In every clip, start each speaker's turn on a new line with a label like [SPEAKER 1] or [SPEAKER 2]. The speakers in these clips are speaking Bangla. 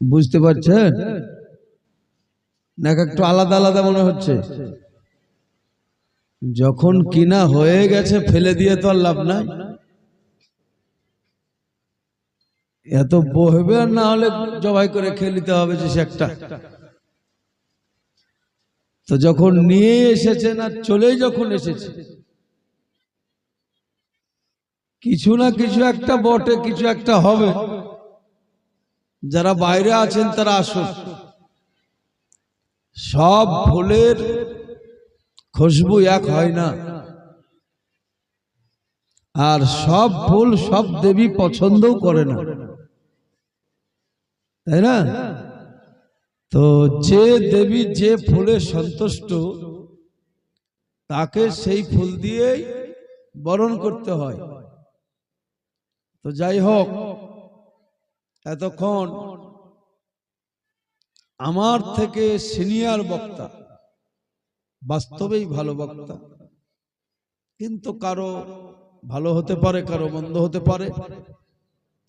[SPEAKER 1] বুঝতে পারছেন না? একটু আলাদা আলাদা মনে হচ্ছে। যখন কিনা হয়ে গেছে ফেলে দিয়ে তো আর লাভ নাই। এত বহবে আর না হলে জবাই করে খেয়ে নিতে হবে যে একটা। তো যখন নিয়ে এসেছেন আর চলেই যখন এসেছে, কিছু না কিছু একটা বটে, কিছু একটা হবে। যারা বাইরে আছেন তারা আসুন। সব ফুলের খুশবু এক হয় না, আর সব ফুল সব দেবী পছন্দও করে না, তাই না? তো যে দেবী যে ফুলে সন্তুষ্ট তাকে সেই ফুল দিয়েই বরণ করতে হয়। তো যাই হোক, এতক্ষণ আমার থেকে সিনিয়র বক্তা, বাস্তবেই ভালো বক্তা, কিন্তু কারো ভালো হতে পারে, কারো মন্দ হতে পারে,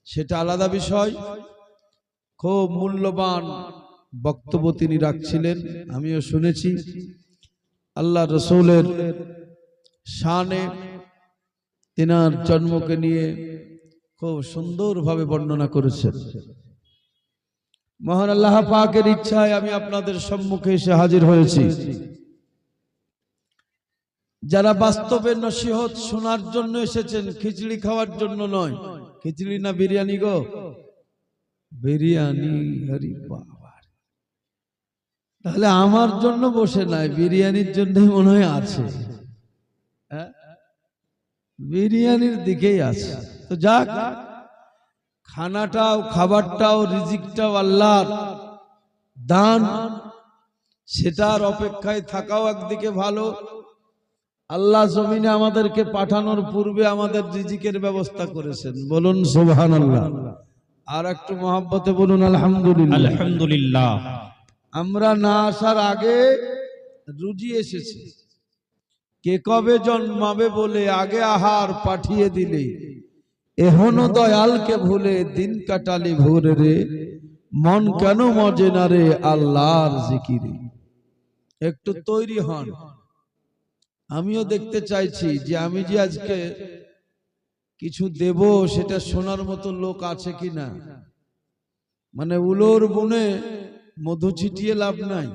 [SPEAKER 1] সেটা আলাদা বিষয়। খুব মূল্যবান বক্তব্য তিনি রাখছিলেন, আমিও শুনেছি। আল্লাহ রসুলের শানে তিনার জন্মকে নিয়ে খুব সুন্দরভাবে বর্ণনা করেছেন। মহান আল্লাহ পাকের ইচ্ছায় আমি আপনাদের সম্মুখে এসে হাজির হয়েছি। যারা বাস্তবে নসিহত শোনার জন্য এসেছেন, খিচুড়ি খাওয়ার জন্য নয়। খিচুড়ি না বিরিয়ানি গো? বিরিয়ানি। হরি বাবা, তাহলে আমার জন্য বসে নাই, বিরিয়ানির জন্যই মনে হয় আছে। বিরিয়ানির দিকেই আছে। তো যাক, খানাটাও খাবারটাও রিজিকটাও আল্লাহর দান, সেটার অপেক্ষায় থাকাও একদিকে ভালো। আল্লাহ জমিনে আমাদেরকে পাঠানোর পূর্বে আমাদের রিজিকের ব্যবস্থা করেছেন, বলুন সুবহানাল্লাহ। আর একটু মহব্বতে বলুন আলহামদুলিল্লাহ।
[SPEAKER 2] আলহামদুলিল্লাহ।
[SPEAKER 1] আমরা না আসার আগে রুজি এসেছে। কে কবে জন্মাবে বলে আগে আহার পাঠিয়ে দিলে, এহনো দয়ালকে ভুলে দিন কাটালি ভোরে রে, মন কেন মজে না রে আল্লাহর জিকিরে। একটু তৈরি হন। আমিও দেখতে চাইছি যে আমি যে আজকে কিছু দেব সেটা শোনার মতো লোক আছে কিনা। মানে উলোর বুনে মধু ছিটিয়ে লাভ নাই।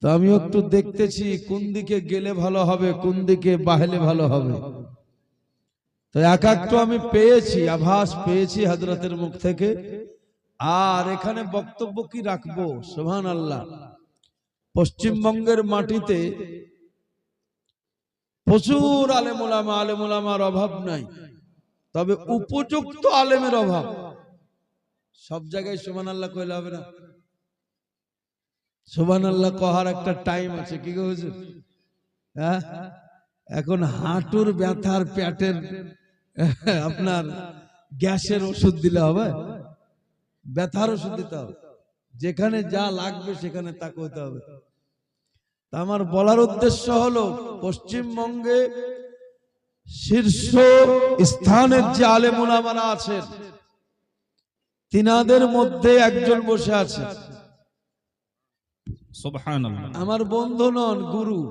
[SPEAKER 1] তো আমি একটু দেখতেছি কোন দিকে গেলে ভালো হবে, কোন দিকে বাহলে ভালো হবে। তো একটু আমি পেয়েছি, আভাস পেয়েছি হযরতের মুখ থেকে। আর এখানে বক্তব্য কি রাখবো, সুবহানাল্লাহ। পশ্চিমবঙ্গের মাটিতে প্রচুর আলেম ওলামার অভাব নাই, তবে উপযুক্ত আলেমের অভাব। সব জায়গায় সুবহানাল্লাহ কইলে হবে না। সুবহানাল্লাহ কহার একটা টাইম আছে, কি গো হুজুর? হ্যাঁ, এখন হাঁটুর ব্যথার, পেটের আপনার গ্যাসের ওষুধ দিলে হবে? ব্যথার ওষুধ দিতে হবে। যেখানে যা লাগবে সেখানে তা করতে হবে। আমার বলার উদ্দেশ্য হলো, পশ্চিমবঙ্গে শীর্ষ স্থানের যে আলেম ওলামারা আছেন, তিনাদের মধ্যে একজন বসে আছে,
[SPEAKER 2] সুবহানাল্লাহ,
[SPEAKER 1] আমার বন্ধু নন, গুরু।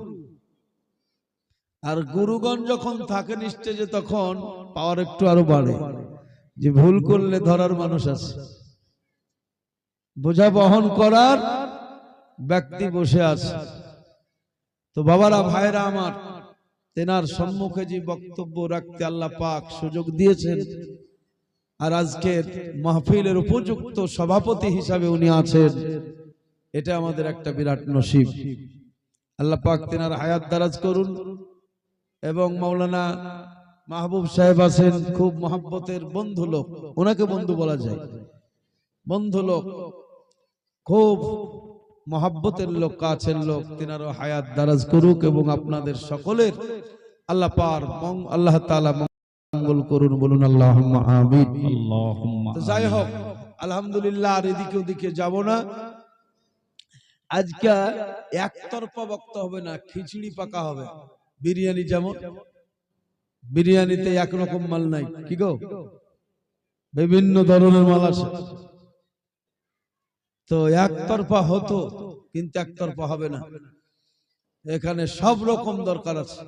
[SPEAKER 1] আর গুরুগণ যখন থাকেন স্টেজে তখন পাওয়ার একটু আরো বাড়ে, যে ভুল করলে ধরার মানুষ আছে, বোঝা বহন করার ব্যক্তি বসে আছে। তো বাবারা, ভাইরা আমার, তেনার সম্মুখে যে বক্তব্য রাখতে আল্লাহ পাক সুযোগ দিয়েছেন, আর আজকের মাহফিলের উপযুক্ত সভাপতি হিসাবে উনি আছেন, এটা আমাদের একটা বিরাট নসিব। আল্লাহ পাক তেনার হায়াত দারাজ করুন। এবং মাওলানা মাহবুব সাহেব আছেন, খুব মহব্বতের বন্ধু লোক, ওনাকে বন্ধু বলা যায়, বন্ধু লোক, খুব মহব্বতের লোক, কাছের লোক। তেনারও হায়াত দারাজ করুক এবং আপনাদের সকলের আল্লাহ তাআলা মঙ্গল করুন, বলুন আল্লাহুম্মা আমিন। তো যাই হোক, আলহামদুলিল্লাহ, আর এদিকে ওদিকে যাব না। আজকে একতরফা বক্তা হবে না, খিচুড়ি পাকা হবে। বিরিয়ানি যেমন, বিরিয়ানিতে একরকম মাল নাই, কি গো? বিভিন্ন ধরনের মাল আছে। তো একতরফা হতো, কিন্তু একতরফা হবে না। এখানে সব রকম দরকার আছে।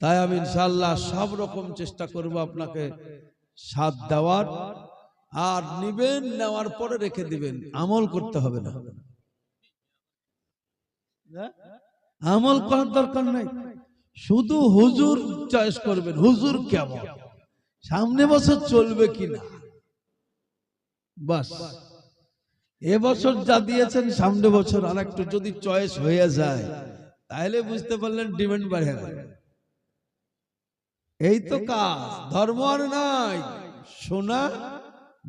[SPEAKER 1] তাই আমি ইনশাআল্লাহ সব রকম চেষ্টা করব আপনাকে সাথ দেওয়ার। আর নিবেন, নেওয়ার পরে রেখে দিবেন, আমল করতে হবে না। আমল করার দরকার নাই, শুধু হুজুর চয়েস করবেন, হুজুর কেমন, সামনে বছর চলবে কিনা, বাস। এবছর যা দিয়েছেন সামনে বছর আর একটু যদি চয়েস হয়ে যায়, তাহলে বুঝতে পারলেন ডিমান্ড বাড়ে গেল। এই তো কাজ, ধর্ম আর নাই, শোনা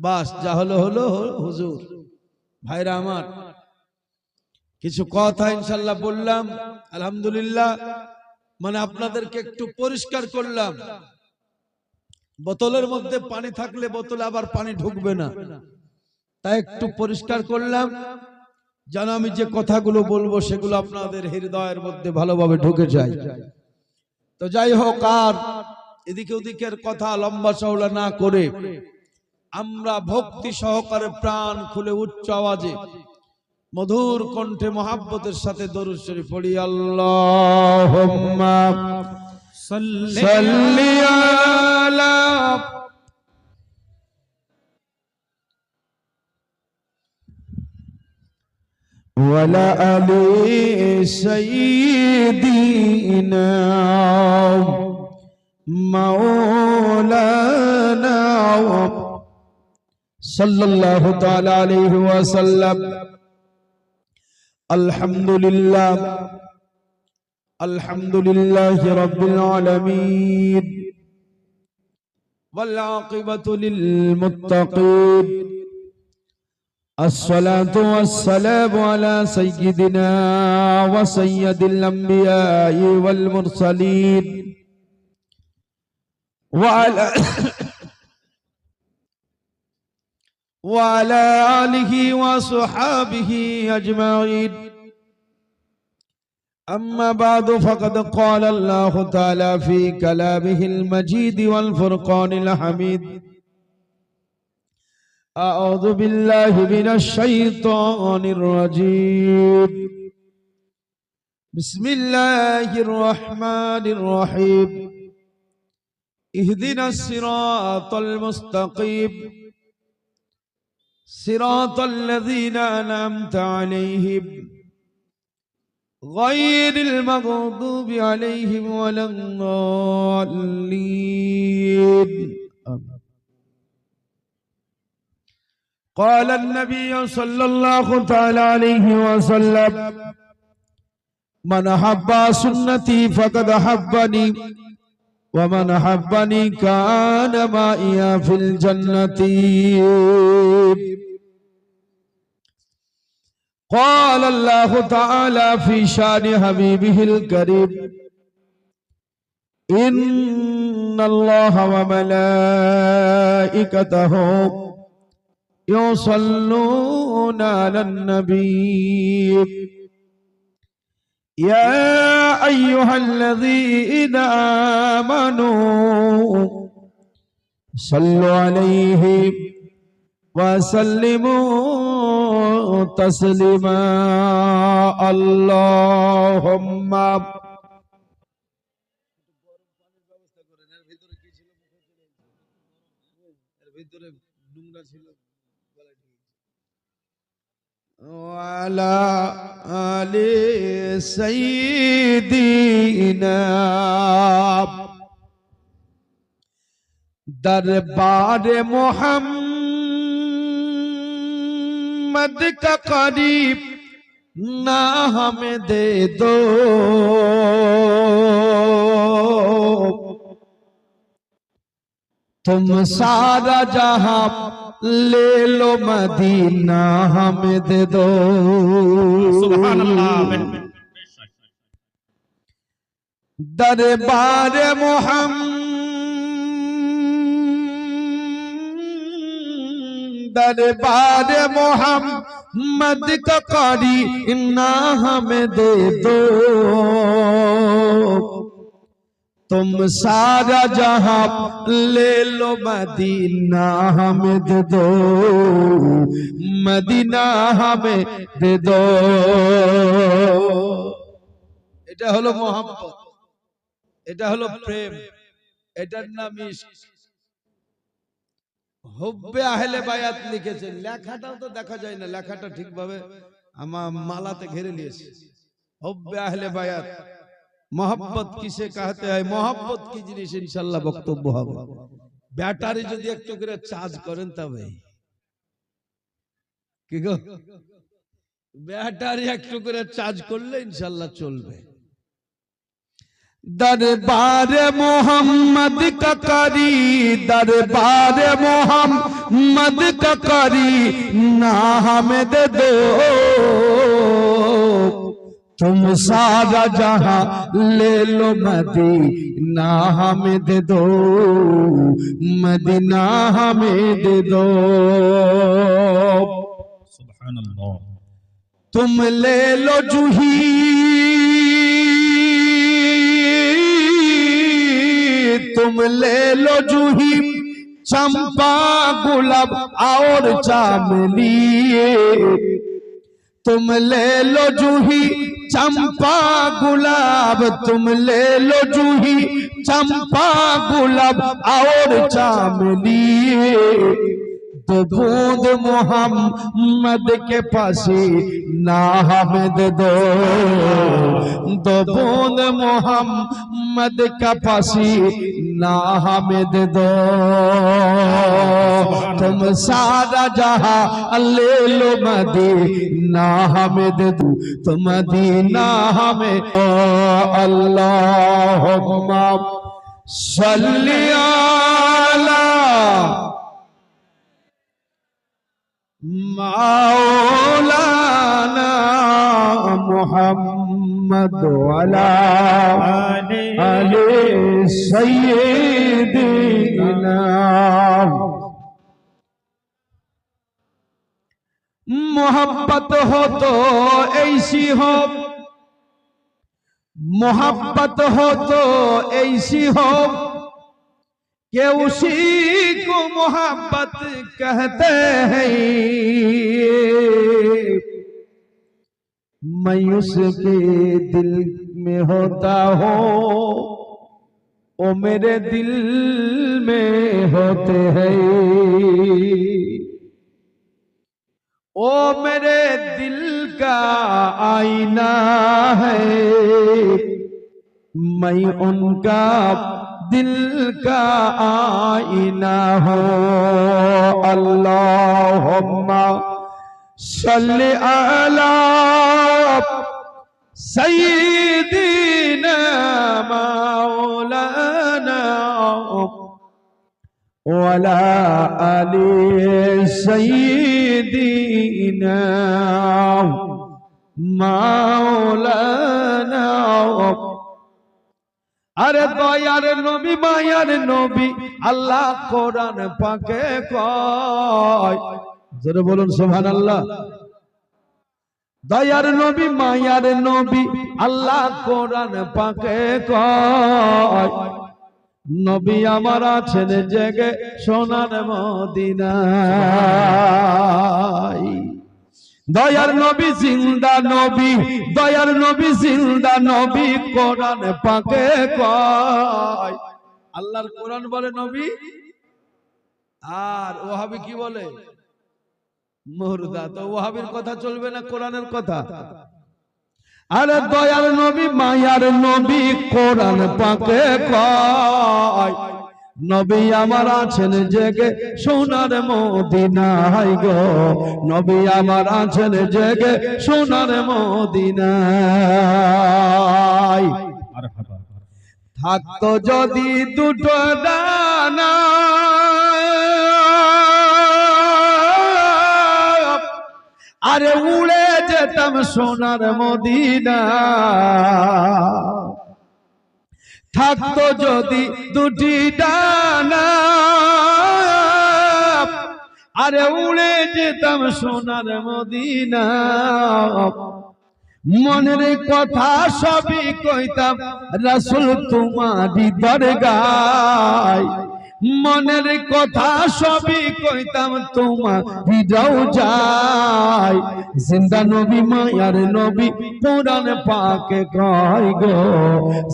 [SPEAKER 1] বাস, যা হলো হলো হুজুর। ভাইরা আমার, কিছু কথা ইনশাল্লাহ বললাম, আলহামদুলিল্লাহ। মানে আপনাদেরকে একটু পরিষ্কার করলাম। বোতলের মধ্যে পানি থাকলে বোতলে আবার পানি ঢুকবে না, তাই একটু পরিষ্কার করলাম, যেন আমি যে কথাগুলো বলবো সেগুলো আপনাদের হৃদয়ের মধ্যে ভালোভাবে ঢুকে যায়। তো যাই হোক, আর এদিকে ওদিকের কথা লম্বা চওড়া না করে আমরা ভক্তি সহকারে প্রাণ খুলে উচ্চ আওয়াজে মধুর কণ্ঠে মহাব্বতের সাথে দরুদ শরীফ পড়ি। আল্লাহুম্মা সাল্লি আলা ওয়ালা আলি সাইয়্যিদিনা মাওলানা সাল্লাল্লাহু তাআলা আলাইহি ওয়াসাল্লাম। আলহামদুলিল্লাহ, আলহামদুলিল্লাহি রাব্বিল আলামিন, ওয়াল আকিবাতু লিল মুত্তাকিন। الصلاة والسلام على سيدنا وسيد الأنبياء والمرسلين وعلى آله وصحابه أجمعين. أما بعد، فقد قال الله تعالى في كلامه المجيد والفرقان الحميد: أعوذ بالله من الشيطان الرجيم، بسم الله الرحمن الرحيم. اهدنا الصراط المستقيم، صراط الذين أنعمت عليهم غير المغضوب عليهم ولا الضالين. قال النبي صلى الله تعالى عليه وسلم: من أحب سنتي فقد أحبني، ومن أحبني كان معي في الجنة. قال الله تعالى في شان حبيبه الكريم: إن الله وملائكته يصلون على النبي يا أيها الذين آمنوا صلوا عليه وسلموا تسليما. اللهم وعلى آل سيدنا दरबार मोहम्मद का करीब ना हमें दे दो, तुम सारा जहां ले लो, मदीना हमें दे दो। सुभान अल्लाह। दरबार मोहम्मद का कारी ना हमें दे दो, तुम सारा जहां ले लो मदीना हमें दे दो, मदीना हमें दे दो। এটা হলো মোহাম্মত, এটা হলো প্রেম, এটার নাম ইশক। হুব্বে আহলে বায়াত লিখেছেন, লেখাটাও তো দেখা যায় না, লেখাটা ঠিকভাবে আমার মালাতে ঘিরে নিয়েছে। হুব্বে আহলে বায়াত, मोहब्बत किसे कहते हैं, मोहब्बत की जिनिस इंशाल्लाह बक्तव्य হবে। ব্যাটারি যদি একটু করে চার্জ করেন তবে কি গো, ব্যাটারি একটু করে চার্জ করলে ইনশাআল্লাহ চলবে। दरबार मोहम्मद का करी, दरबार मोहम्मद का करी ना हमें दे दो, तुम सारा जहां ले लो मदीना हमें दे दो, मदीना हमें दे दो। सुभान अल्लाह। तुम ले लो जूही, तुम ले लो जूही, चंपा गुलाब और चामेली, तुम ले लो जूही चंपा गुलाब, तुम ले लो जूही चंपा गुलाब और चामेली, तो बूंद मोहम्मद के पासी ना हमें दे दो, तो बूंद मोहम्मद का पासी ना हमें दे दो, तुम सारा जहां ले लो मदीना हमें दे दो, तो मदीना हमें। अल्लाहुम्मा सल्ली अला मौलाना मुहम्मद वाला अली सय्यदना। मोहब्बत हो तो ऐसी हो, मोहब्बत हो तो ऐसी हो कि उसी को मोहब्बत कहते हैं, मैं उसके दिल में होता हूँ, वो मेरे दिल में होते हैं, ओ मेरे दिल का आईना है, मैं उनका दिल का आईना हो। अल्लाहुम्मा सल्ली अला सय्यिदिना मौलाना वाला अली सय्यिदिना मौलाना। अरे दयार नबी मायार नबी अल्लाह कुरान पाके कय, जरा बोलুন सुबहानाल्लाह। दयार नबी मायार नबी अल्लाह कुरान पाके कय, नबी আমার আছেন জেগে সোনার মদিনায়। দয়ার নবী জিন্দা নবী, দয়ার নবী জিন্দা নবী কোরআন পাকে কয়। আল্লাহর কোরআন বলে নবী, আর ওহাবি কি বলে মুর্দা। তো ওহাবির কথা চলবে না কোরআনের কথা? আরে দয়ার নবী মায়ার নবী কোরআন পাকে কয়, নবী আমার আছেন জেগে সোনার মদিনায় গো, নবী আমার আছেন জেগে সোনার মদিনায়। থাকতো যদি দুটো ডানা, আরে উড়ে যেতাম সোনার মদিনা। থাকতো যদি দুটি ডানা, আরে উড়ে যেতাম সোনার মদিনা। মনের কথা সবই কইতাম রাসূল তোমারি দরগায়, মনের কথা সবই কইতাম তোমারি রওজায়। জিন্দা নবী মায়ার নবী কোরআন পাকে কয় গো,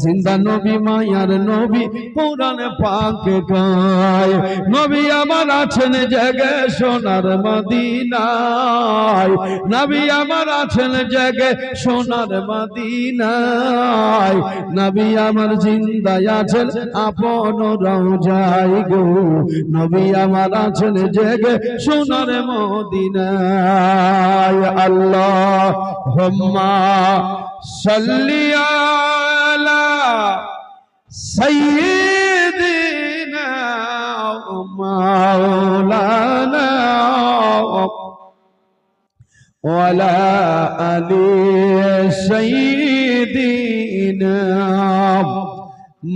[SPEAKER 1] জিন্দা নবী মায়ার নবী কোরআন পাকে কয়। নবী আমার আছেন জেগে সোনার মদিনায়, নবী আমার আছেন জেগে সোনার মদিনায়, নবী আমার জিন্দা আছেন আপন রওজায় গো, নবী আমার আছেন জেগে সোনার মদিনায়। আল্লাহুম্মা সাল্লি আলা সাইয়্যিদিনা মাওলানা ওয়ালা আলি সাইয়্যিদিনা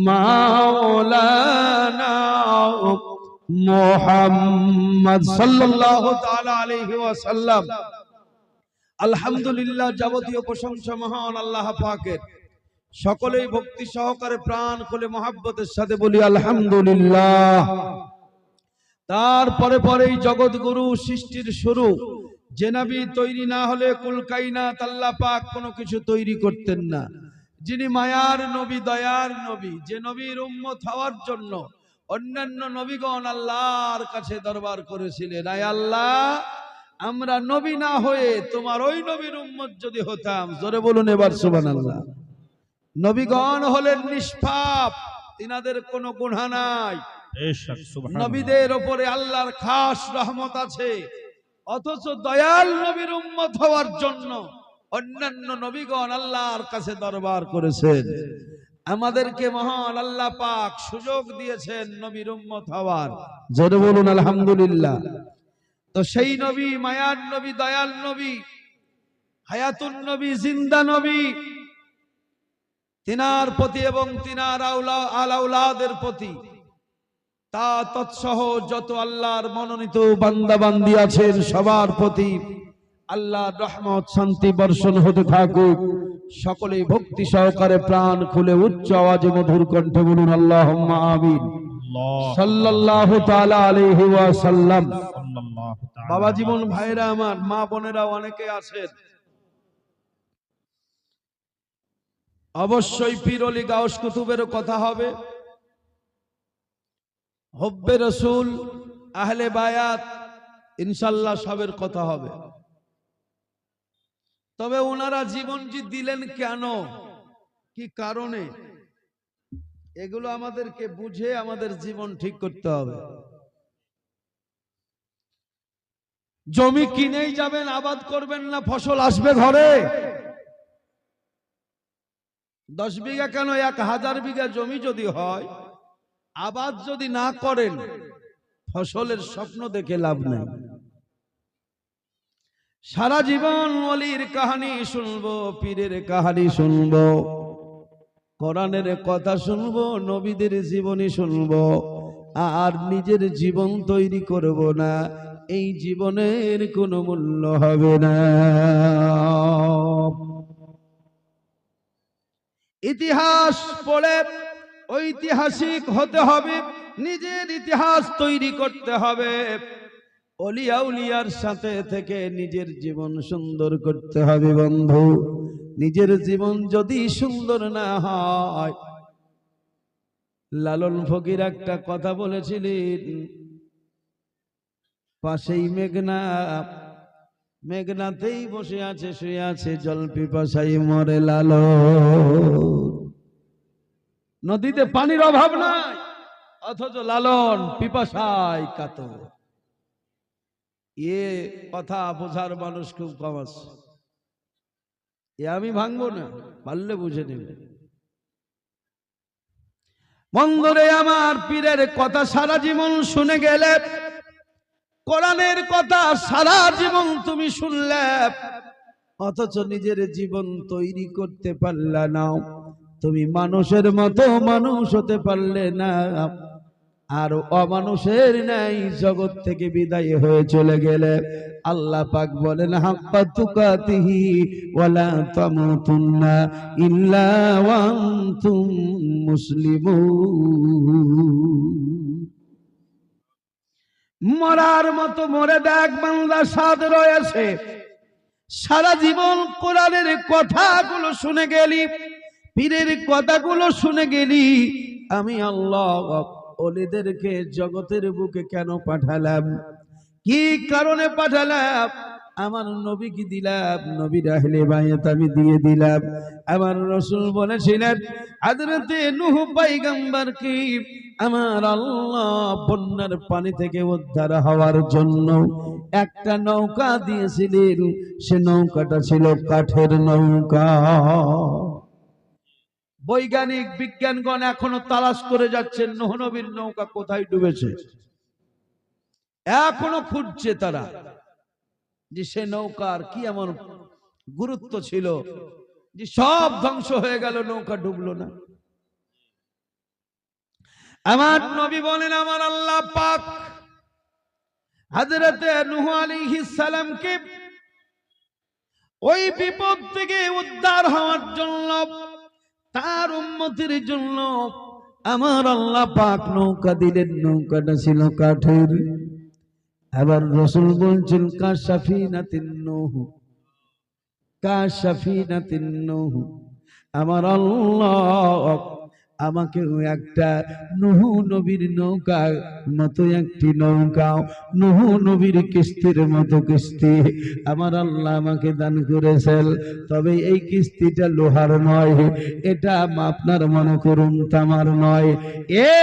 [SPEAKER 1] মাওলানা মুহাম্মদ সাল্লাল্লাহু তাআলা আলাইহি ওয়াসাল্লাম। আলহামদুলিল্লাহ, যাবতীয় প্রশংসা মহান আল্লাহ পাকের। সকলেই ভক্তি সহকারে প্রাণ খুলে মহাব্বতের সাথে বলি আলহামদুলিল্লাহ। তারপরে পরেই জগৎগুরু সৃষ্টির শুরু, যে নবী তৈরি না হলে কুল কায়নাত আল্লাহ পাক কোনো কিছু তৈরি করতেন না। যিনি মায়ার নবী, দয়ার নবী, যে নবীর উম্মত হওয়ার জন্য অন্যান্য নবীগণ আল্লাহর কাছে দরবার করেছিলেন, আয় আল্লাহ আমরা নবী না হয়ে তোমার ওই নবীর উম্মত যদি হতাম। জোরে বলুন এবার সুবহানাল্লাহ। নবীগণ হলেন নিষ্পাপ, তিনাদের কোনো গুনাহ নাই। নবীদের উপরে আল্লাহর খাস রহমত আছে, অথচ দয়াল নবীর উম্মত হওয়ার জন্য অন্যান্য নবীগণ আল্লাহর কাছে দরবার করেছেন। আমাদেরকে মহান আল্লাহ পাক সুযোগ দিয়েছেন নবীর উম্মত হওয়ার। জোরে বলুন আলহামদুলিল্লাহ। তো সেই নবী, মায়ার নবী, দয়াল নবী, হায়াতুন নবী, জিন্দা নবী, তিনার প্রতি এবং তিনার আলাউলাদের প্রতি তা তৎসহ যত আল্লাহর মনোনীত বান্দা বান্দি আছেন সবার প্রতি আল্লাহর রহমত শান্তি বর্ষণ হতে থাকুক। সকলেই ভক্তি সহকারে প্রাণ খুলে উচ্চ আওয়াজে মধুর কণ্ঠে বলুন আল্লাহুম্মা আমিন। সাল্লাল্লাহু তাআলা আলাইহি ওয়াসাল্লাম। বাবা জীবন ভাইরা আমার, মা বোনেরা অনেকে আছেন, অবশ্যই পীর ওলি গাউস কুতুবের কথা হবে, হব্বে রসুল, আহলে বায়াত, ইনশাআল্লাহ সবের কথা হবে। তবে ওনারা জীবন দিলেন কেন, কি কারণে, এগুলো আমাদেরকে বুঝে আমাদের জীবন ঠিক করতে হবে। জমি কিনেই যাবেন, আবাদ করবেন না, ফসল আসবে ঘরে। 10 বিঘা কেন 1000 বিঘা জমি যদি হয়, আবাদ যদি না করেন, ফসলের স্বপ্ন দেখে লাভ নেই। সারা জীবন ওলির কাহিনী শুনবো, পীরের কাহিনী শুনবো, কোরআনের কথা শুনবো, নবীদের জীবনী শুনবো, আর নিজের জীবন তৈরি করব না, এই জীবনের কোনো মূল্য হবে না। ইতিহাস পড়ে ঐতিহাসিক হতে হবে, নিজের ইতিহাস তৈরি করতে হবে। ওলিয়া উলিয়ার সাথে থেকে নিজের জীবন সুন্দর করতে হবে বন্ধু। নিজের জীবন যদি সুন্দর না হয়, লালন ফকির একটা কথা বলেছিলেন, পাশেই মেঘনা, মেঘনাতেই বসে আছে, শুয়ে আছে, জল পিপাসাই মরে লালন। নদীতে পানির অভাব নাই, অথচ লালন পিপাসায় কাতর। এ কথা বোঝার মানুষ খুব কম আছে। এ আমি ভাঙবো না, পারলে বুঝে নেবে। বন্ধুরে আমার, পীরের কথা সারা জীবন শুনে গেলে, কোরআনের কথা সারা জীবন তুমি শুনলে, অথচ নিজের জীবন তৈরি করতে পারলে না। তুমি মানুষের মতো মানুষ হতে পারলে না। আর অমানুষের ন্যায় জগৎ থেকে বিদায় হয়ে চলে গেলে আল্লাহ পাক বলেন হাক্কা তুকাতিহি ওয়ালা তামুতুন্না ইল্লা ওয়া আনতুম মুসলিমুন। মরার মতো মরে দেখ বান্দা, স্বাদ রয়েছে। সারা জীবন কোরআনের কথাগুলো শুনে গেলি, পীরের কথাগুলো শুনে গেলি, আমি আল্লাহ ওলিদেরকে জগতের বুকে কেন পাঠালাম, কি কারণে পাঠালাম? আমার নবীকে দিলাম, নবীর আহলে বায়াত আমি দিয়ে দিলাম। আমার রাসূল বলেছিলেন হযরতে নূহ পয়গম্বরকে আমার আল্লাহ বন্যার পানি থেকে উদ্ধার হওয়ার জন্য একটা নৌকা দিয়েছিলেন। সে নৌকাটা ছিল কাঠের নৌকা। বৈজ্ঞানিক বিজ্ঞানগণ এখনো তালাশ করে যাচ্ছেন নূহ নবীর নৌকা কোথায় ডুবেছে। এখনো খুঁজছে তারা যে সে নৌকার কি এমন গুরুত্ব ছিল যে সব ধ্বংস হয়ে গেল, নৌকা ডুবলো না। আমার নবী বলেন আমার আল্লাহ পাক হযরতে নূহ আলাইহিস সালামকে ওই বিপদ থেকে উদ্ধার হওয়ার জন্য, তার উম্মতের জন্য আমার আল্লাহ পাক নৌকা দিলেন। নৌকাটা ছিল কাঠের। আবার রাসূল বলছেন কাশাফিনাতিন নূহ, কাশাফিনাতিন নূহ। আমার আল্লাহ আমাকে একটা নূহ নবীর নৌকা মতো একটি নৌকা, নূহ নবীর কিস্তির মতো কিস্তি আমার আল্লাহ আমাকে দান করেছেন। তবে এই কিস্তিটা লোহার নয়, এটা আপনার মনে করুন তামার নয়, এ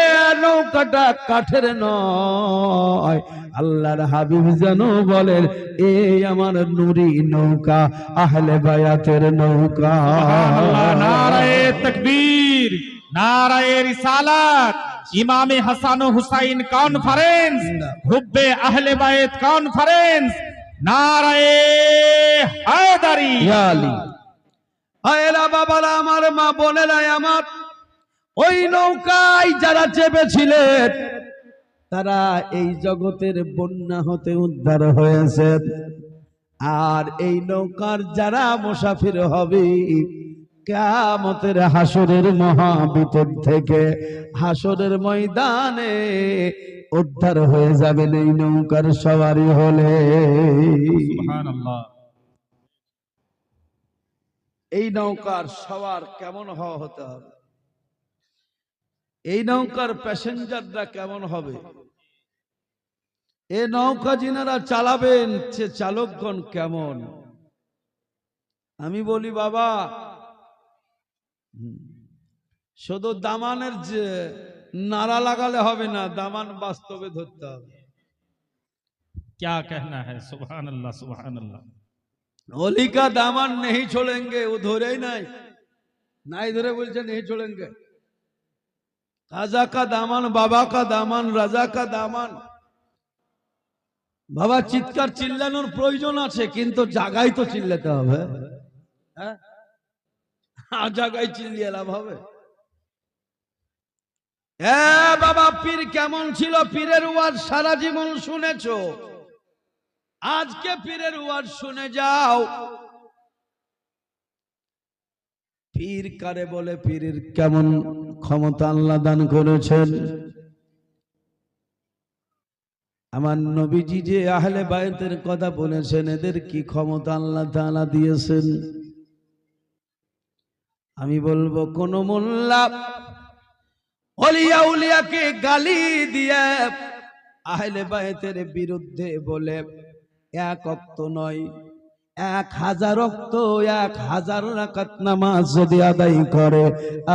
[SPEAKER 1] নৌকাটা কাঠের নয়। আল্লাহর হাবিব যেন বলেন এই আমার নূরি নৌকা, আহলে বায়াতের নৌকা।
[SPEAKER 2] নারায়ে তাকবীর, নারায়ে রিসালাত, ইমামে হাসান ও হুসাইন কনফারেন্স, হুব্বে আহলে বায়েত কনফারেন্স, নারায়ে হায়দারি।
[SPEAKER 1] আয়েরা বাবারা, আমার মা বোনেরা আমার, ওই নৌকায় যারা চেপেছিলেন তারা এই জগতের বন্যা হতে উদ্ধার হয়েছেন। আর এই নৌকার যারা মুসাফির হবে কিয়ামতের হাসরের মহাবিপদ থেকে হাসরের ময়দানে উদ্ধার হয়ে যাবেন এই নৌকার সওয়ারি হলে।
[SPEAKER 2] সুবহানাল্লাহ।
[SPEAKER 1] এই নৌকার সওয়ার কেমন হতে হবে, এই নৌকার প্যাসেঞ্জাররা কেমন হবে, এই নৌকা যিনারা চালাবেন সে চালকগণ কেমন। আমি বলি বাবা, শুধু দামানের যে নারা লাগালে হবে না, দামান বাস্তবে ধরতে হবে।
[SPEAKER 2] क्या कहना है, सुभान अल्लाह सुभान अल्लाह।
[SPEAKER 1] ओली का दामन नहीं छोड़ेंगे, वो धोरे ही नहीं धरे बोलছে नहीं छोड़ेंगे। काजा का दामन, बाबा का दामन, राजा का दामन। বাবা চিৎকার চিল্লানোর প্রয়োজন আছে, কিন্তু জায়গায় তো চিল্লাতে হবে। হ্যাঁ, জায়গায় চিল্লিয়ে লাভ হবে? বাবা পীর কেমন ছিল, পীরের ওয়াজ সারা জীবন শুনেছো, আজকে পীরের ওয়াজ শুনে যাও। পীর কারে বলে, পীরের কেমন ক্ষমতা আল্লাহ দান করেছেন। আমার নবীজি যে আহলে বায়তের কথা বলেছেন, এদের কি ক্ষমতা আল্লাহ তাআলা দিয়েছেন। আমি বলবো কোন মোল্লা ওলিয়া উলিয়াকে গালি দিয়ে আহলে বায়তের বিরুদ্ধে বলে 1 ওয়াক্ত নয় 1000 ওয়াক্ত 1000 রাকাত নামাজ যদি আদায় করে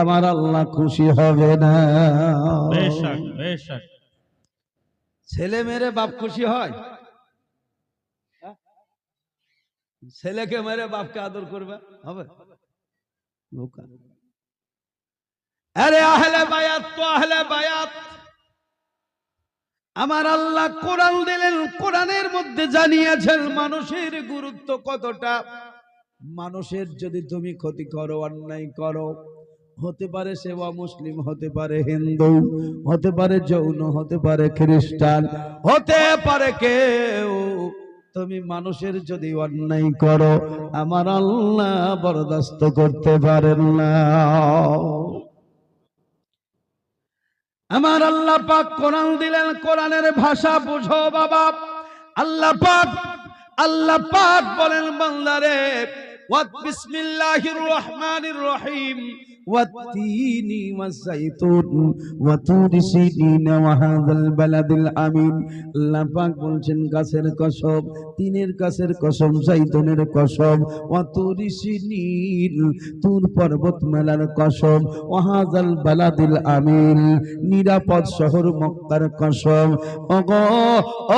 [SPEAKER 1] আমার আল্লাহ খুশি হবে না।
[SPEAKER 2] বেশক বেশক।
[SPEAKER 1] ছেলে মেরে বাপ খুশি হয়? ছেলেকে মেরে বাপকে আদর করবে হবে? আরে আহলে বায়াত তো আহলে বায়াত। আমার আল্লাহ কোরআন দিলেন, কোরআনের মধ্যে জানিয়েছেন মানুষের গুরুত্ব কতটা। মানুষের যদি তুমি ক্ষতি করো, অন্যায় করো, হতে পারে সে মুসলিম, হতে পারে হিন্দু, হতে পারে জৈন, হতে পারে খ্রিস্টান, হতে পারে কেউ। তুমি মানুষের যদি অন্যায় করো, আমার আল্লাহ বরদাস্ত করতে পারেন না। আমার আল্লাহ পাক কোরআন দিলেন, কোরআনের ভাষা বুঝো বাবা। আল্লাহ পাক বলেন বান্দারে, বিসমিল্লাহির রহমানির রহিম, ওয়াত-তিনি ওয়াজ-যাইতুন ওয়া তুরি সিনিন ওয়া হাযাল বালাদিল আমিন। আল্লাহ পাক বলছেন গাছের কসম, তিনের গাছের কসম, যাইতুনের কসম, ওয়া তুরি সিনিন, তুর পর্বতমালার কসম, ওয়া হাযাল বালাদিল আমিন, নিরাপদ শহর মক্কার কসম। ওগো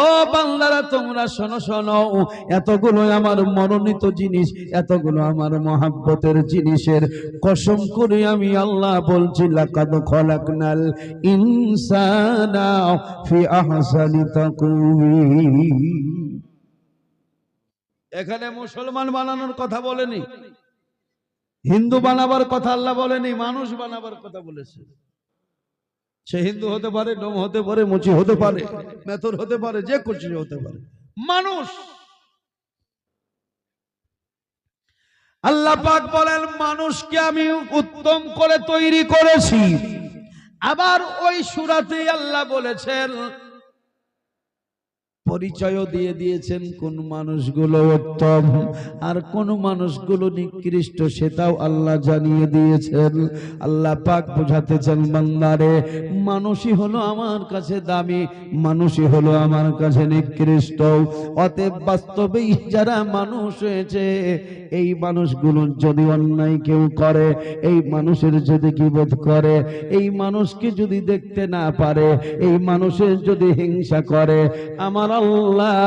[SPEAKER 1] ও বান্দারা, তোমরা শোনো শোনো, এতগুলো আমার মনোনীত জিনিস, এতগুলো আমার মহাব্বতের জিনিসের কসম করে আমি আল্লাহ বলছি, লাকাদ খলাকনাল ইনসানা ফি আহসানি তাকওয়িম। এখানে মুসলমান বানানোর কথা বলেনি, হিন্দু বানাবার কথা আল্লাহ বলেনি, মানুষ বানাবার কথা বলেছে। সে হিন্দু হতে পারে, ডোম হতে পারে, মুচি হতে পারে, মেথর হতে পারে, যে কিছু হতে পারে, মানুষ। আল্লাহ পাক বলেন মানুষকে আমি উত্তম করে তৈরি করেছি। আবার ওই সূরাতে আল্লাহ বলেছেন, পরিচয়ও দিয়ে দিয়েছেন কোন মানুষগুলো উত্তম আর কোন মানুষগুলো নিকৃষ্ট, সেটাও আল্লাহ জানিয়ে দিয়েছেন। আল্লাহ পাক বোঝাতে চান বান্দারে, মানুষই হলো আমার কাছে দামি, মানুষই হলো আমার কাছে নিকৃষ্ট। অতএব বাস্তবেই যারা মানুষ হয়েছে, এই মানুষগুলো যদি অন্যায় কেউ করে, এই মানুষের যদি গীবত করে, এই মানুষকে যদি দেখতে না পারে, এই মানুষের যদি হিংসা করে, আমার আল্লাহ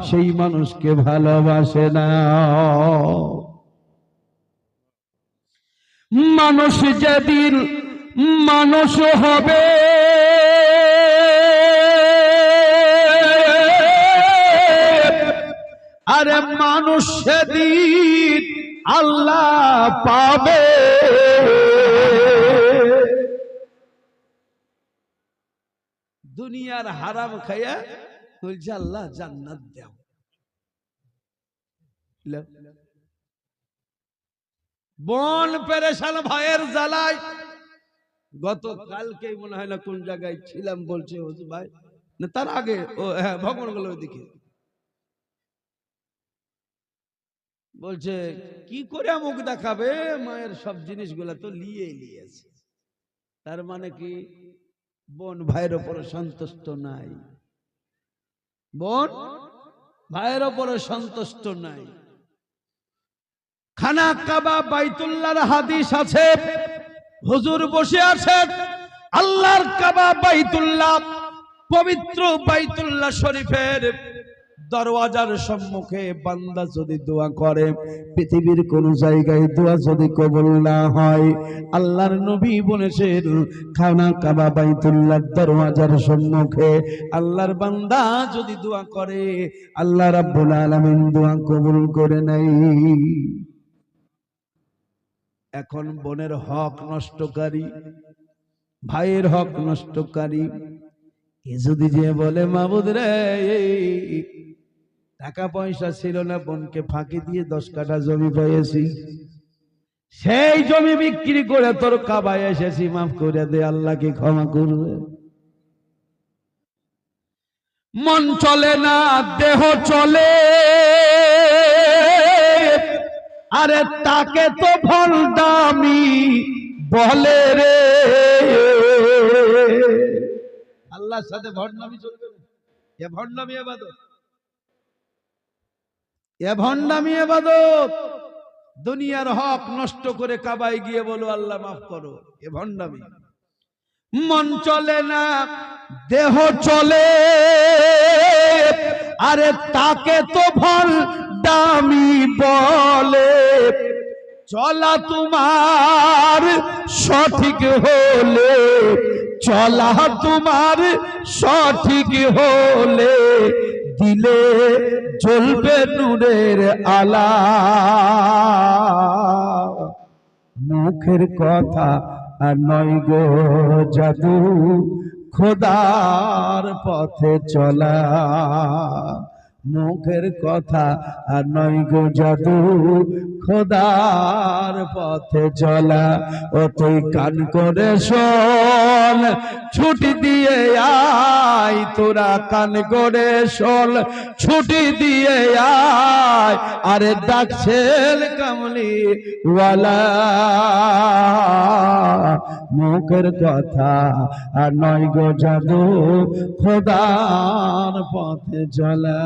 [SPEAKER 1] সেই মানুষকে ভালোবাসে না। মানুষ যেদিন মানুষ হবে, আরে মানুষ সেদিন আল্লাহ পাবে। দুনিয়ার হারাম খাইয়া বলছে আল্লাহ জান্নাত দাও। বন পেরেশান ভাইয়ের জ্বালায়, গতকালকে মনে হয় না কোন জায়গায় ছিলাম, বলছে হুজুর ভাই, না তার আগে, ও হ্যাঁ ভগবানগুলো ওইদিকে, বলছে কি করে মুখ দেখাবে, মায়ের সব জিনিসগুলা তো নিয়েছে। তার মানে কি বোন ভাইয়ের উপরে সন্তুষ্ট নাই, বোন ভাইয়ের উপরে সন্তুষ্ট নাই। খানা কাবা বাইতুল্লাহর হাদিস আছে, হুজুর বসে আছেন, আল্লাহর কাবা বাইতুল্লাহ, পবিত্র বাইতুল্লাহ শরীফের দরওয়াজার সম্মুখে বান্দা যদি দোয়া করে, পৃথিবীর কোন জায়গায় দোয়া যদি কবুল না হয়, আল্লাহর নবী বলেছেন খানা কাবা বাইতুল্লাহর দরওয়াজার সম্মুখে আল্লাহর বান্দা যদি দোয়া করে, আল্লাহ রাব্বুল আলামিন দোয়া কবুল করে নেয়। এখন বোনের হক নষ্টকারী, ভাইয়ের হক নষ্টকারী, এ যদি যে বলে মাবুদ রে, টাকা পয়সা ছিল না, বোনকে ফাঁকি দিয়ে 10 কাঠা জমি পেয়েছি, সেই জমি বিক্রি করে তোর কাবায় এসেছি, মাফ করে দে, আল্লাহকে ক্ষমা করবে। মন চলে না দেহ চলে, আরে তাকে তো ভণ্ডামি বলে রে। আল্লাহর সাথে ভণ্ডামি চলবে না, এ ভণ্ডামি ইবাদত, এ ভণ্ডামি ইবাদত। দুনিয়ার হক নষ্ট করে কাবায় গিয়ে বলো আল্লাহ মাফ করো, এ ভণ্ডামি। মন চলে না দেহ চলে, আরে তাকে তো ভণ্ডামি বলে। চলা তোমার সঠিক হলে, চলা তোমার সঠিক হলে, দিলে জ্বলবে নূরের আলা। মুখের কথা আর নয় গো জাদু, খোদার পথে চলা। মুখের কথা আর নয় গো জাদু, খোদার পথে চলা। ও তুই কান করে শোন, ছুটি দিয়ে আয়, তোরা কান করে শোন, ছুটি দিয়ে আয়। আরে ডাকছেন কামলি ওয়ালা, মুখের কথা আর নয় গো জাদু, খোদার পথে চলা।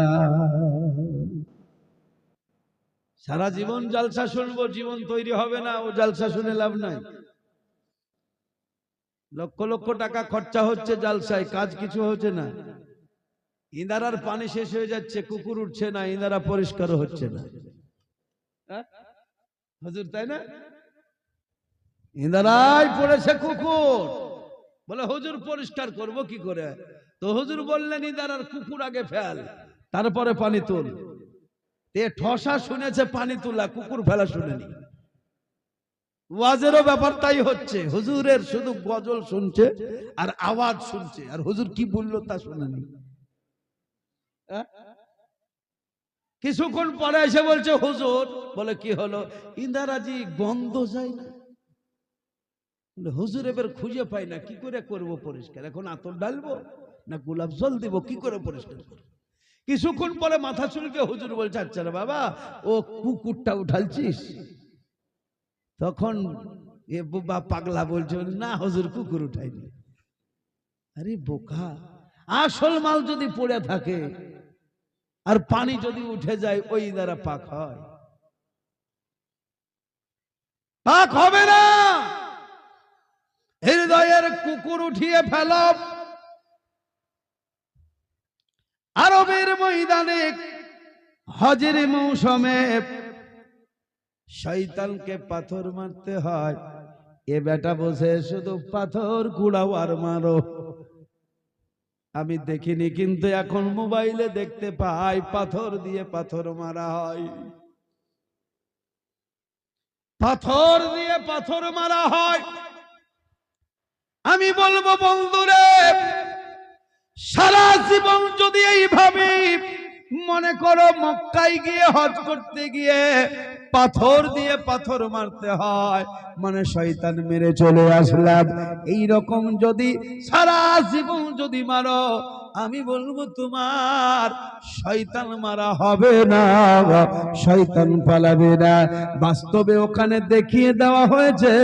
[SPEAKER 1] সারা জীবন জালসা শুনবো, জীবন তৈরি হবে না। ও জালসা শুনে লাভ নাই। লক্ষ লক্ষ টাকা খরচা হচ্ছে জালসায়, কাজ কিছু হচ্ছে না। ইনারার পানি শেষ হয়ে যাচ্ছে, কুকুর উঠছে না, ইনারা পরিষ্কার হচ্ছে না। হুজুর তাই না? ইনারাই পড়েছে কুকুর, বলে হুজুর পরিষ্কার করব কি করে? তো হুজুর বললেন ইনারার কুকুর আগে ফেল, তারপরে পানি তুল। এ ঠসা শুনেছে পানি তোলা, কুকুর ফেলা শুনেনি। ওয়াজেরও ব্যাপার তাই হচ্ছে। হুজুরের শুধু গজল শুনছে আর আওয়াজ শুনছে, আর হুজুর কি বললো তা শুনেনি। কিছুক্ষণ পরে এসে বলছে হুজুর, বলে কি হলো? ইন্দারাজি গন্ধ যায় না। হুজুর এবার খুঁজে পাই না, কি করে করব পরিষ্কার? এখন আতর ডালবো না গোলাপ জল দিব, কি করে পরিষ্কার করবো? কিছুক্ষণ পরে মাথা চুলকে হুজুর বলছে, আচ্ছা রে বাবা, ও কুকুরটা উঠালছিস? তখন এ বাবা পাগলা বলছে, না হুজুর কুকুর উঠাইনি। আরে বোকা, আসল মাল যদি পড়ে থাকে আর পানি যদি উঠে যায়, ওই দ্বারা পাক হয়? পাক হবে না। হৃদয়ের কুকুর উঠিয়ে ফেল। আরবের ময়দানে হজের মৌসুমে শয়তানকে পাথর মারতে হয়। এ বেটা বসে শুধু পাথর কুড়াও আর মারো। আমি দেখিনি, কিন্তু এখন মোবাইলে দেখতে পাই পাথর দিয়ে পাথর মারা হয়। পাথর দিয়ে পাথর মারা হয়। আমি বলবো বন্ধুরে, সারা জীবন যদি এইভাবে মনে করো মক্কায় গিয়ে হজ করতে গিয়ে পাথর দিয়ে পাথর মারতে হয়, মানে শয়তান মেরে চলে আসলাম, এই রকম যদি সারা জীবন যদি মারো, আমি বলবো তোমার শয়তান মারা হবে না, শয়তান পালাবে না। বাস্তবে ওখানে দেখিয়ে দেওয়া হয়েছে,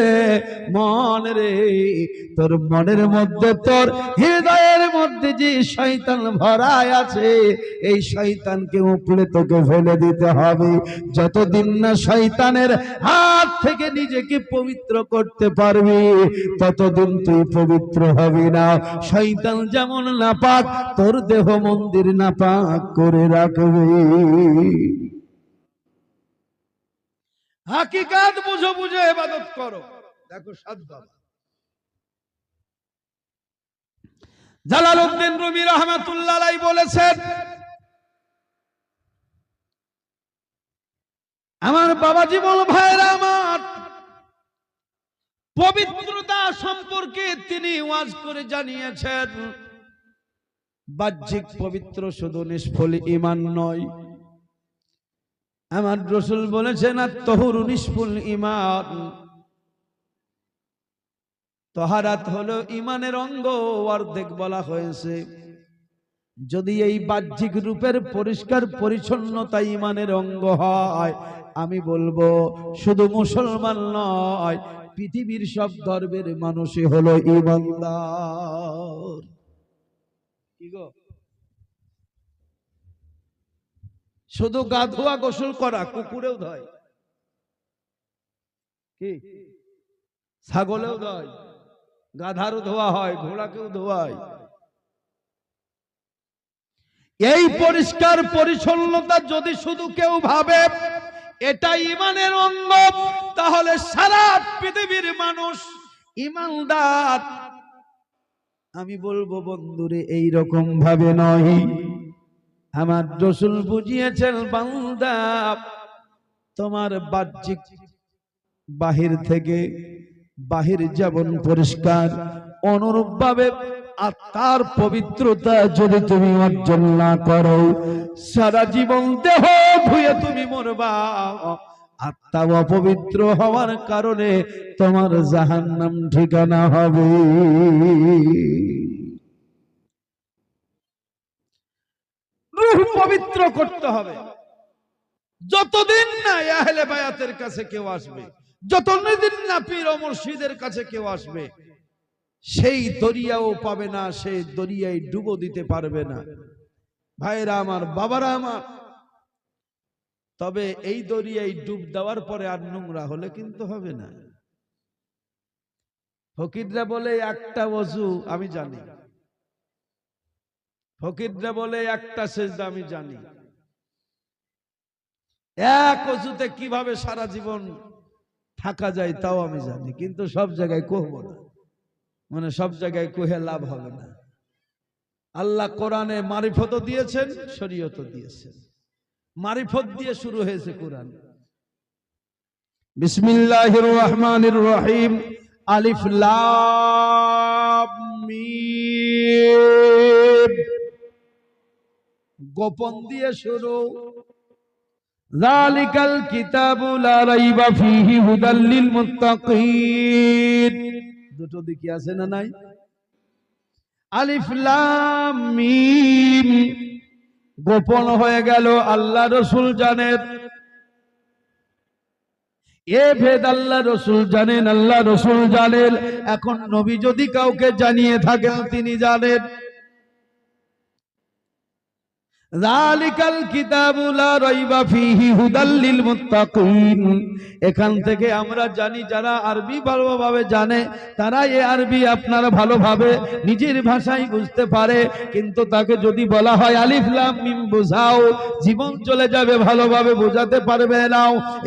[SPEAKER 1] মন রে, তোর মনের মধ্যে, তোর হৃদয়ের মধ্যে যে শয়তান ভরায় আছে, এই শয়তানকে উপড়ে তোকে ফেলে দিতে হবে। যতদিন না শয়তানের হাত থেকে নিজেকে পবিত্র করতে পারবি, ততদিন তুই পবিত্র হবি না। শয়তান যেমন নাপাক, তোর দেহ মন্দির নাপাক করে রাখবে। হাকিকাত বুঝো, বুঝে ইবাদত করো। দেখো সাত বাবা জালালউদ্দিন রুমি রাহমাতুল্লাহ আলাইহি বলেছেন, আমার বাবা জীবন ভাইরা আমার, পবিত্রতা সম্পর্কে তিনি ওয়াজ করে জানিয়েছেন, বাহ্যিক পবিত্র শুধু নিষ্ফল ঈমান নয়। আমার রাসূল বলেছেন, আত-তাহুরু নিসফুল ঈমান, তাহারাত হলো ঈমানের অঙ্গ, অর্ধেক বলা হয়েছে। যদি এই বাহ্যিক রূপের পরিষ্কার পরিচ্ছন্নতা ঈমানের অঙ্গ হয়, আমি বলবো শুধু মুসলমান নয়, পৃথিবীর সব ধর্মের মানুষই হলো ঈমানদার। কি গো, শুধু গা ধোয়া গোসল করা, কুকুরেও ধয়, কি ছাগলেও ধয়, গাধারও ধোয়া হয়, ঘোড়াকেও ধোয়ায়। এই পরিষ্কার পরিচ্ছন্নতা যদি শুধু কেউ ভাবে এটা ঈমানের অঙ্গ, তাহলে সারা পৃথিবীর মানুষ ঈমানদার। আমি বলবো বন্ধুরে, এই রকম ভাবে নয়। আমার রাসূল বুঝিয়েছেন, বান্দা তোমার বাহ্যিক বাহির থেকে বাহির যেমন পরিষ্কার, অনুরূপ ভাবে আত্মার পবিত্রতা যদি তুমি অর্জন না করো, সারা জীবন দেহ ধুয়ে তুমি মরবা। আত্মা অপবিত্র হওয়ার কারণে তোমার জাহান্নাম ঠিকানা হবে। রূহ পবিত্র করতে হবে। যতদিন না আহলে বায়াতের কাছে কেউ আসবে, যতদিন না পীর ও মুর্শিদের কাছে কেউ আসবে, সেই দরিয়াও পাবে না, সেই দরিয়ায় ডুবো দিতে পারবে না। ভাইরা আমার, বাবারা আমার, তবে এই দরিয়ায় ডুব দেওয়ার পরে আর নোংরা হলে কিন্তু হবে না। ফকিররা বলে একটা ওযু আমি জানি, ফকিররা বলে একটা সেজদা আমি জানি। এক ওযুতে কিভাবে সারা জীবন থাকা যায় তাও আমি জানি, কিন্তু সব জায়গায় কহব না, মানে সব জায়গায় কহে লাভ হবে না। আল্লাহ কোরআনে মারিফত দিয়েছেন, শরীয়ত দিয়েছেন। মারিফত দিয়ে শুরু হয়েছে কোরআন। বিসমিল্লাহির রহমানির রহিম, আলিফ লাম মিম, গোপন দিয়ে শুরু। যালিকাল কিতাবু লা রাইবা ফীহি হুদাল লিল মুত্তাকিন। দুটো দিকে আছে না নাই? আলিফ লাম মিম, গোপন হয়ে গেল, আল্লাহ রাসূল জানেন। এ ভেদ আল্লাহ রাসূল জানেন, আল্লাহ রাসূল জানেন। এখন নবী যদি কাউকে জানিয়ে থাকেন, তিনি জানেন। যালিকাল কিতাবু লা রাইবা ফীহি হুদাল লিল মুত্তাকিন। এখান থেকে আমরা জানি, যারা আরবি ভালোভাবে জানে তারা এই আরবি আপনারা ভালোভাবে নিজের ভাষায় বুঝতে পারে। কিন্তু তাকে যদি বলা হয় আলিফ লাম মিম বোঝাও, জীবন চলে যাবে, ভালোভাবে বোঝাতে পারবে না।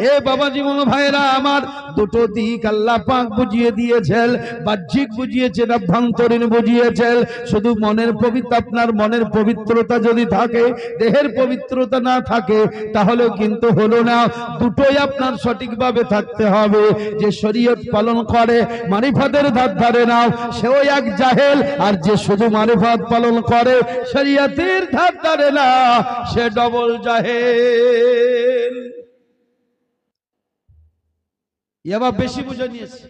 [SPEAKER 1] এ বাবা জীবন ভাইরা আমার, দুটো দিক আল্লাহ পাক বুঝিয়ে দিয়েছেন। বাহ্যিক বুঝিয়েছেন, অভ্যন্তরীণ বুঝিয়েছেন। শুধু মনের পবিত্র, আপনার মনের পবিত্রতা যদি থাকে, দেহের পবিত্রতা না থাকে, তাহলে কিন্তু হলো না। দুটোই আপনার সঠিকভাবে থাকতে হবে। যে শরীয়ত পালন করে, মারিফাতের ধার ধারে নাও, সেও এক জাহেল। আর যে শুধু মারিফাত পালন করে, শরীয়তের ধার ধারে না, সে ডবল জাহেল। এবার বেশি বুঝে নিয়েছে,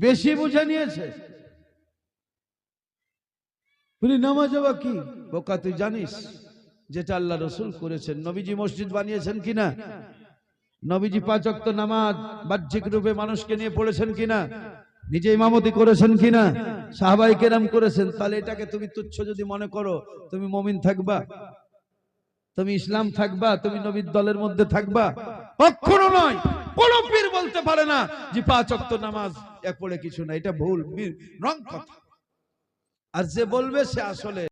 [SPEAKER 1] বেশি বুঝে নিয়েছে। বলি নামাজ আবার কি? বোকা, তুই জানিস যেটা আল্লাহ রাসূল করেছেন? নবীজি মসজিদ বানিয়েছেন কিনা? নবীজি 5 ওয়াক্ত নামাজ বাহ্যিক রূপে মানুষকে নিয়ে পড়েছেন কিনা? নিজে ইমামতি করেছেন কিনা? সাহাবায়ে কেরাম করেছেন। তাহলে এটাকে তুমি তুচ্ছ যদি মনে করো, তুমি মুমিন থাকবা? তুমি ইসলাম থাকবা? তুমি নবীর দলের মধ্যে থাকবা? কখনো নয়। কোন পীর বলতে পারে না যে 5 ওয়াক্ত নামাজ এক পড়ে কিছু না। এটা ভুল, রং কথা। আর যে বলবে সে আসলে